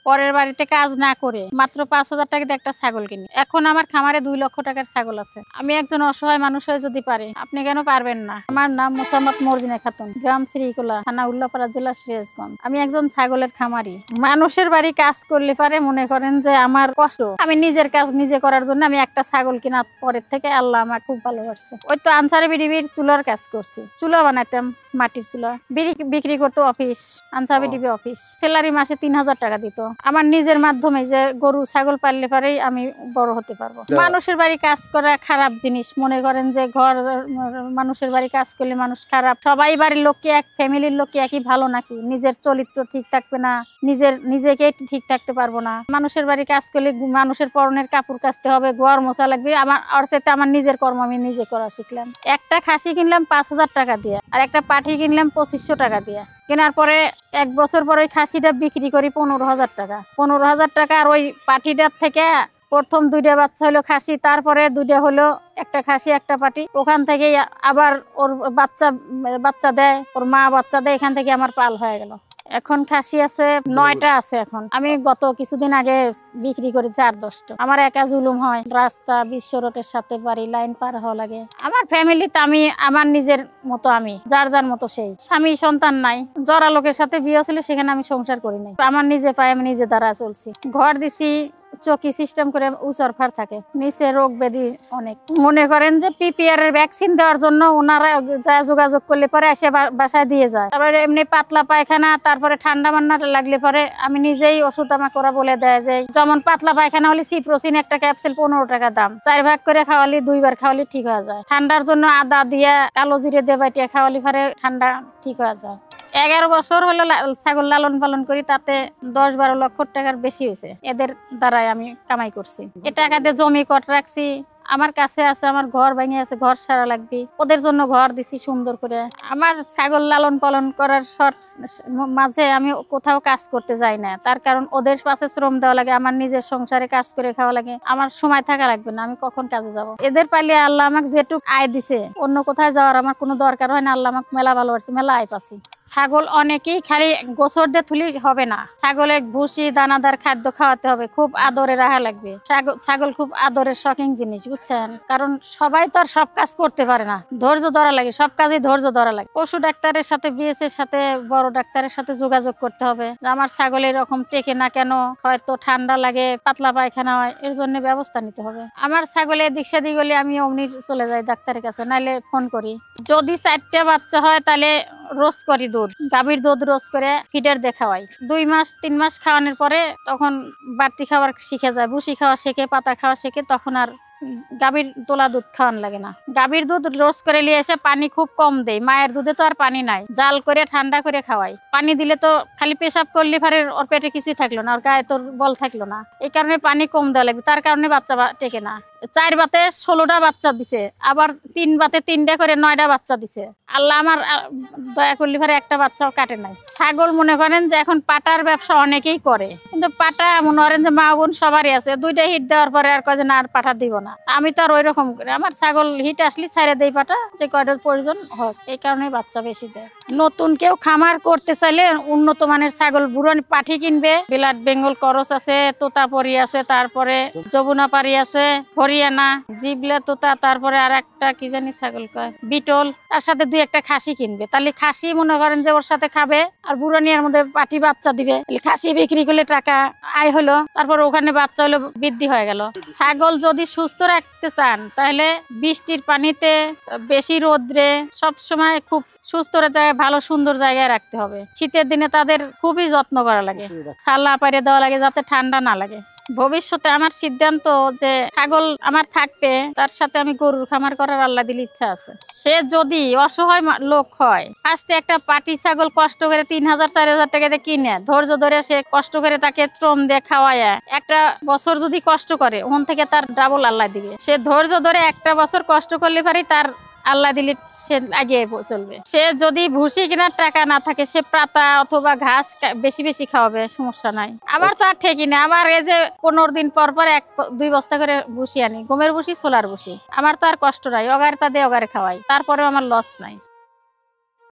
পরের বাড়িতে কাজ না করে মাত্র 5,000 টাকা দিয়ে একটা ছাগল কিনি। এখন আমার খামারে 2 লক্ষ টাকার ছাগল আছে। আমি একজন অসহায় মানুষ হয়ে যদি পারি, আপনি কেন পারবেন না? আমার নাম মোসাম্মদ মর্জিনা খাতুন, গ্রাম শ্রীকুলা, থানা উল্লাপাড়া, জেলা সিরাজগঞ্জ। আমি একজন ছাগলের খামারি। মানুষের বাড়ি কাজ করলে পারে মনে করেন যে আমার কষ্ট, আমি নিজের কাজ নিজে করার জন্য আমি একটা ছাগল কেনার পরের থেকে আল্লাহ আমার খুব ভালোবাসছে। ওই তো আনসারে বিডিবির চুলার কাজ করছি, চুলা বানাইতাম, মাটির চুলা, বিক্রি করতো office, answer BDB office. Salary মাসে 3,000 টাকা দিত। আমার নিজের মাধ্যমে যে গরু ছাগল পাললে পারেই আমি বড় হতে পারবো। মানুষের বাড়ি কাজ করা খারাপ জিনিস মনে করেন যে ঘর মানুষের বাড়ি কাজ করলে মানুষ খারাপ। সবাই বাড়ির লোককে এক ফ্যামিলির লোককে একই ভালো নাকি? নিজের চরিত্র ঠিক থাকবে না, নিজেকে ঠিক থাকতে পারবো না। মানুষের বাড়ি কাজ করলে মানুষের পরনের কাপড় কাচতে হবে, ঘর মোছা লাগবে। আমার সাথে আমার নিজের কর্ম আমি নিজে করা শিখলাম। একটা খাসি কিনলাম 5,000 টাকা দিয়ে, আর একটা পাঠি কিনলাম 2500 টাকা দিয়ে। কেনার পরে 1 বছর পর ওই খাসিটা বিক্রি করি 15,000 টাকা। 15,000 টাকা। আর ওই পাঠিটার থেকে প্রথম 2টা বাচ্চা হলো খাসি, তারপরে 2টা হলো একটা খাসি একটা পাটি। ওখান থেকে আবার ওর বাচ্চা দেয়, ওর মা বাচ্চা দেয়। এখান থেকে আমার পাল হয়ে গেল। এখন খাসি আছে 9টা আছে। এখন আমি গত কিছুদিন আগে বিক্রি করেছি 8-10টা। আমার একা জুলুম হয়, রাস্তা বিশ্ব রোডের সাথে বাড়ি, লাইন পার হওয়া লাগে। আমার ফ্যামিলিতে আমি আমার নিজের মতো, আমি যার যার মতো সেই। স্বামী সন্তান নাই, জরা লোকের সাথে বিয়ে ছিল, সেখানে আমি সংসার করি নাই। আমার নিজে পায়ে আমি নিজে দ্বারা চলছি। ঘর দিছি, চকি সিস্টেম করে উচরফার থাকে, নিচে রোগ ব্যাধি অনেক। মনে করেন যে পিপিআর এর ভ্যাকসিন দেওয়ার জন্য ওনারা যা যোগাযোগ করলে পরে এসে বাসায় দিয়ে যায়। তারপরে এমনি পাতলা পায়খানা, তারপরে ঠান্ডা মান্না লাগলে পরে আমি নিজেই ওষুধ আমাকে ওরা বলে দেয় যে যেমন পাতলা পায়খানা হলে সিপ্রোসিন একটা ক্যাপসুল 15 টাকা দাম, 4 ভাগ করে খাওয়ালি 2 বার খাওয়ালি ঠিক হয়ে যায়। ঠান্ডার জন্য আদা দিয়ে কালো জিরে দিয়ে বাটিয়ে খাওয়ালি পরে ঠান্ডা ঠিক হয়ে যায়। 11 বছর হলো ছাগল লালন পালন করি, তাতে 10-12 লক্ষ টাকার বেশি হয়েছে। এদের দ্বারাই আমি কামাই করছি। এ টাকা দিয়ে জমি কট রাখছি, আমার কাছে আছে, আমার ঘর ভেঙে আছে, ঘর সারা লাগবে, ওদের জন্য ঘর দিছি সুন্দর করে। আমার ছাগল লালন পালন করার মাঝে আমি কোথাও কাজ করতে যাই না, তার কারণ ওদের পাশে শ্রম দেওয়া লাগে, আমার নিজের সংসারে কাজ করে খাওয়া লাগে, আমার সময় থাকা লাগবে না, আমি কখন কাজে যাব। এদের পাইলে আল্লাহ আমাকে যেটুক আয় দিছে, অন্য কোথায় যাওয়ার আমার কোনো দরকার হয় না। আল্লাহ আমাকে মেলা ভালোবাসছে, মেলা আয় পাচ্ছি। ছাগল অনেকেই খালি গোসর দিয়ে তুলি হবে না, ছাগলের ভুসি দানাদার খাদ্য খাওয়াতে হবে, খুব আদরে রাখা লাগবে। ছাগল খুব আদরের শখিং জিনিস, বুঝছেন? কারণ সবাই তো আর সব কাজ করতে পারে না, ধৈর্য ধরা লাগে, সব কাজে ধৈর্য ধরা লাগে। পশু ডাক্তারের সাথে বিএসএর সাথে বড় ডাক্তারের সাথে যোগাযোগ করতে হবে। আমার ছাগল এরকম টেকে না কেন, হয়তো ঠান্ডা লাগে, পাতলা পায়খানা হয়, এর জন্য ব্যবস্থা নিতে হবে। আমার ছাগলে এদিক সেদিক হলে আমি অমনি চলে যাই ডাক্তারের কাছে, নাইলে ফোন করি। যদি 4টা বাচ্চা হয় তাহলে রোজ করি দুধ, গাভীর দুধ রোজ করে ফিডার দিয়ে খাওয়াই। 2-3 মাস খাওয়ানোর পরে তখন বাড়তি খাবার শিখে যায়, ভুসি খাওয়া শেখে, পাতা খাওয়া শেখে, তখন আর গাভীর তোলা দুধ খাওয়ান লাগে না। গাভীর দুধ রোজ করে নিয়ে এসে পানি খুব কম দেয়, মায়ের দুধে তো আর পানি নাই, জাল করে ঠান্ডা করে খাওয়াই। পানি দিলে তো খালি পেশাব করলে পারে, ওর পেটে কিছুই থাকলো না, ওর গায়ে তোর বল থাকলো না, এই কারণে পানি কম দেওয়া লাগবে, তার কারণে বাচ্চা টেকে না। 4 বাতে 16টা বাচ্চা দিছে, আবার 3 বাতে 3টা করে 9টা বাচ্চা দিছে। আল্লাহ আমার দয়া করলে পারে একটা বাচ্চাও কাটে নাই। ছাগল মনে করেন যে এখন পাটার ব্যবসা অনেকেই করে, কিন্তু পাটা মনে করেন যে মা বোন সবারই আছে, 2টা হিট দেওয়ার পরে আর কয় যে না আর পাঠা দিব না। আমি তো আর ওই রকম করে, আমার ছাগল হিট আসলে ছাড়ে দেই পাটা, যে কয়টার প্রয়োজন হোক, এই কারণে বাচ্চা বেশি দেয়। নতুন কেউ খামার করতে চাইলে উন্নত মানের ছাগল বুড়ানি পাঠি কিনবে। বিলাট বেঙ্গল করস আছে, তোতাপরি আছে, তারপরে যমুনাপাড়ি আছে, হরিয়ানা জিবলা তোতা, তারপরে আর একটা কি জানি ছাগল কয় বিটল, তার সাথে 2-1টা খাসি কিনবে। তাহলে খাসি মনে করেন যে ওর সাথে খাবে, আর বুড়ানিয়ার মধ্যে পাটি বাচ্চা দিবে, খাসি বিক্রি করলে টাকা আয় হলো, তারপর ওখানে বাচ্চা হলো, বৃদ্ধি হয়ে গেল। ছাগল যদি সুস্থ রাখতে চান তাহলে বৃষ্টির পানিতে, বেশি রোদ্রে, সব সময় খুব সুস্থ জায়গায়, ভালো সুন্দর জায়গায় রাখতে হবে। শীতের দিনে তাদের খুবই যত্ন করা লাগে, ছালা পাইরে দেওয়া লাগে যাতে ঠান্ডা না লাগে। ভবিষ্যতে আমার সিদ্ধান্ত যে ছাগল আমার থাকবে, তার সাথে আমি গরুর খামার করার আল্লাহ দিলে ইচ্ছা আছে। সে যদি অসহায় লোক হয়, ফার্স্টে একটা পাটি ছাগল কষ্ট করে 3,000-4,000 টাকা দিয়ে কিনে, ধৈর্য ধরে সে কষ্ট করে তাকে শ্রম দিয়ে খাওয়ায়, একটা বছর যদি কষ্ট করে, ওখান থেকে তার ডাবল আল্লাহ দিবে। সে ধৈর্য ধরে একটা বছর কষ্ট করলে পারে, তার আল্লাহ দিলে সে আগে চলবে। সে যদি ভুসি কেনার টাকা না থাকে, সে পাতা অথবা ঘাস বেশি বেশি খাওয়াবে, সমস্যা নাই। আমার তো আর ঠিকই না, আমার এই যে 15 দিন পর পর 1-2 বস্তা করে ভুসি আনি, গমের ভুসি, ছোলার ভুসি। আমার তো আর কষ্ট নাই, অগারে তা দিয়ে অগারে খাওয়াই, তারপরেও আমার লস নাই।